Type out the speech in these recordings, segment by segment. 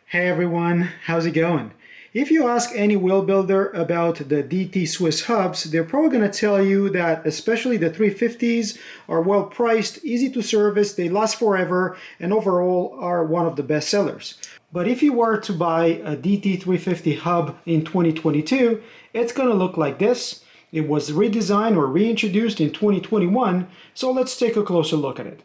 Hey everyone, how's it going? If you ask any wheel builder about the DT Swiss hubs, they're probably going to tell you that especially the 350s are well priced, easy to service, they last forever, and overall are one of the best sellers. But if you were to buy a DT 350 hub in 2022, it's going to look like this. It was redesigned or reintroduced in 2021, so let's take a closer look at it.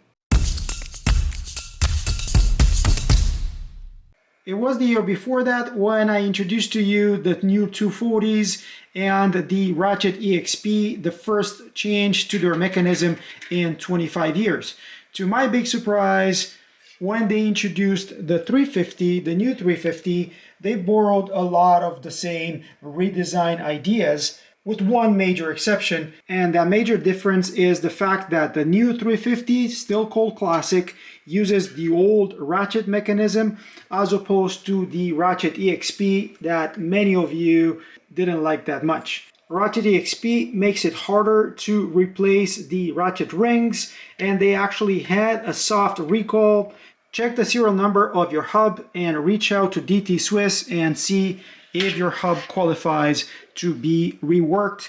It was the year before that when I introduced to you the new 240s and the Ratchet EXP, the first change to their mechanism in 25 years. To my big surprise, when they introduced the 350, the new 350, they borrowed a lot of the same redesign ideas, with one major exception, and that major difference is the fact that the new 350, still called Classic, uses the old ratchet mechanism as opposed to the Ratchet EXP that many of you didn't like that much. Ratchet EXP makes it harder to replace the ratchet rings, and they actually had a soft recall. Check the serial number of your hub and reach out to DT Swiss and see if your hub qualifies to be reworked.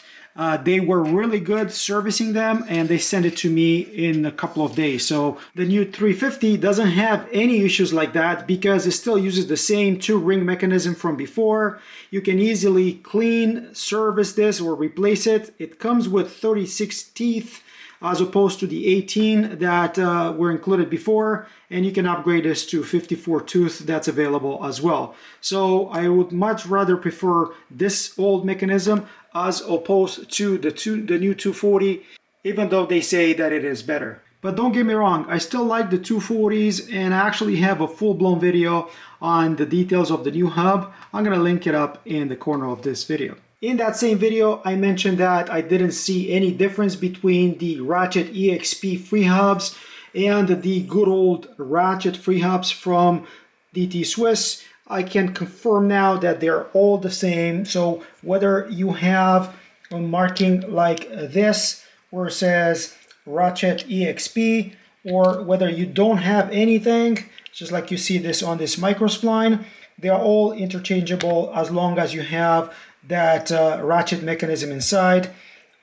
They were really good servicing them, and they sent it to me in a couple of days. So the new 350 doesn't have any issues like that because it still uses the same two ring mechanism from before. You can easily clean, service this, or replace it. It comes with 36 teeth as opposed to the 18 that were included before, and you can upgrade this to 54 tooth that's available as well. So I would much rather prefer this old mechanism as opposed to the new 240, even though they say that it is better. But don't get me wrong, I still like the 240s, and I actually have a full-blown video on the details of the new hub. I'm gonna link it up in the corner of this video. In that same video, I mentioned that I didn't see any difference between the Ratchet EXP FREEHUBS and the good old Ratchet FREEHUBS from DT Swiss. I can confirm now that they're all the same. So whether you have a marking like this where it says Ratchet EXP, or whether you don't have anything, just like you see this on this microspline, they are all interchangeable as long as you have that ratchet mechanism inside.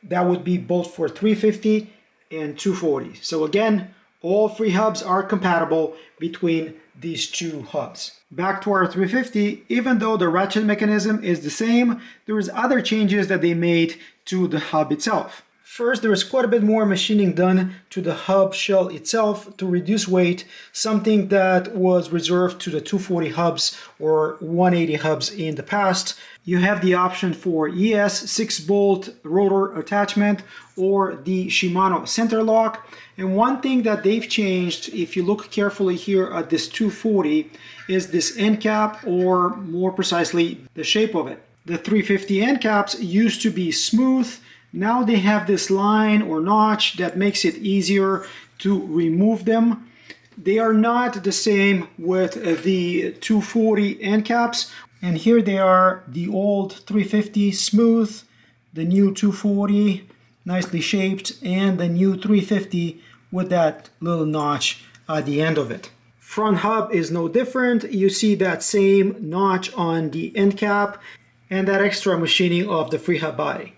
That would be both for 350 and 240. So again, all three hubs are compatible between these two hubs. Back to our 350, even though the ratchet mechanism is the same, there is other changes that they made to the hub itself. First, there is quite a bit more machining done to the hub shell itself to reduce weight, something that was reserved to the 240 hubs or 180 hubs in the past. You have the option for ES 6-bolt rotor attachment or the Shimano center lock. And one thing that they've changed, if you look carefully here at this 240, is this end cap, or more precisely, the shape of it. The 350 end caps used to be smooth. Now they have this line or notch that makes it easier to remove them. They are not the same with the 240 end caps. And here they are, the old 350 smooth, the new 240 nicely shaped, and the new 350 with that little notch at the end of it. Front hub is no different. You see that same notch on the end cap and that extra machining of the FREEHUB body.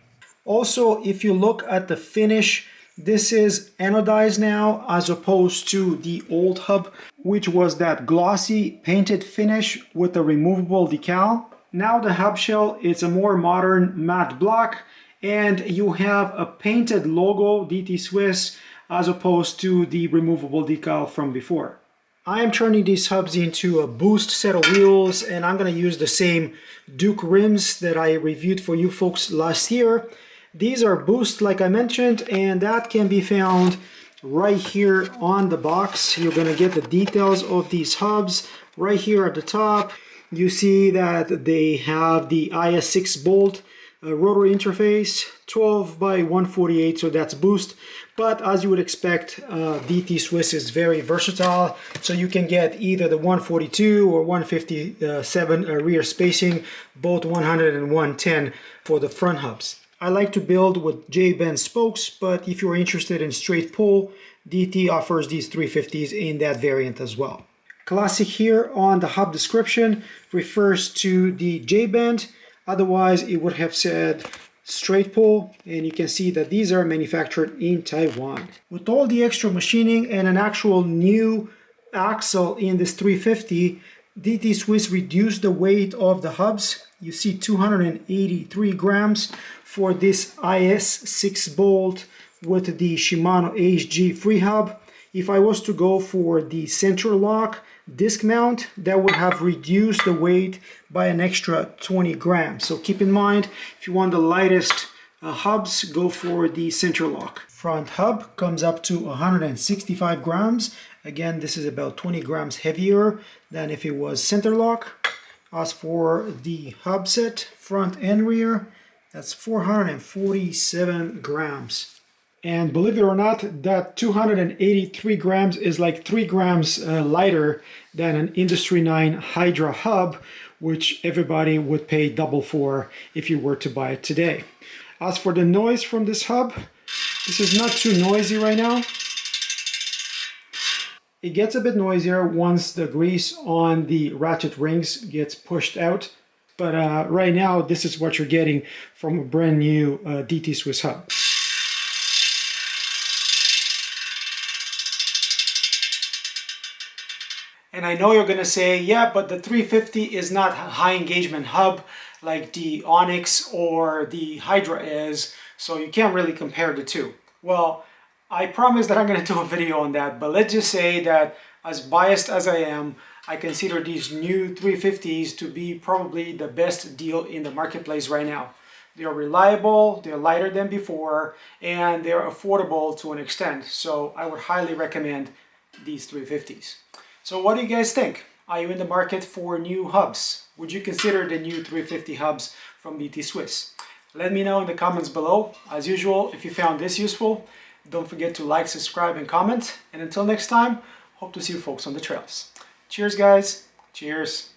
Also, if you look at the finish, this is anodized now as opposed to the old hub, which was that glossy painted finish with a removable decal. Now the hub shell is a more modern matte black, and you have a painted logo DT Swiss as opposed to the removable decal from before. I am turning these hubs into a boost set of wheels, and I'm going to use the same Duke rims that I reviewed for you folks last year. These are boost, like I mentioned, and that can be found right here on the box. You're going to get the details of these hubs right here at the top. You see that they have the IS 6-bolt rotor interface, 12 by 148, so that's boost. But as you would expect, DT Swiss is very versatile, so you can get either the 142 or 157 rear spacing, both 100 and 110 for the front hubs. I like to build with J-bend spokes, but if you're interested in straight pull, DT offers these 350s in that variant as well. Classic here on the hub description refers to the J-bend. Otherwise, it would have said straight pull, and you can see that these are manufactured in Taiwan. With all the extra machining and an actual new axle in this 350, DT Swiss reduced the weight of the hubs. You see 283 grams for this IS6 bolt with the Shimano HG FREEHUB. If I was to go for the center lock disc mount, that would have reduced the weight by an extra 20 grams. So keep in mind, if you want the lightest hubs, go for the center lock. Front hub comes up to 165 grams. Again, this is about 20 grams heavier than if it was center lock. As for the hub set, front and rear, that's 447 grams. And believe it or not, that 283 grams is like 3 grams lighter than an Industry 9 Hydra hub, which everybody would pay double for if you were to buy it today. As for the noise from this hub, this is not too noisy right now. It gets a bit noisier once the grease on the ratchet rings gets pushed out. But right now, this is what you're getting from a brand new DT Swiss hub. And I know you're going to say, yeah, but the 350 is not a high engagement hub like the Onyx or the Hydra is, so you can't really compare the two. Well, I promise that I'm going to do a video on that, but let's just say that as biased as I am, I consider these new 350s to be probably the best deal in the marketplace right now. They're reliable, they're lighter than before, and they're affordable to an extent. So I would highly recommend these 350s. So what do you guys think? Are you in the market for new hubs? Would you consider the new 350 hubs from DT Swiss? Let me know in the comments below. As usual, if you found this useful, don't forget to like, subscribe, and comment. And until next time, hope to see you folks on the trails. Cheers, guys. Cheers.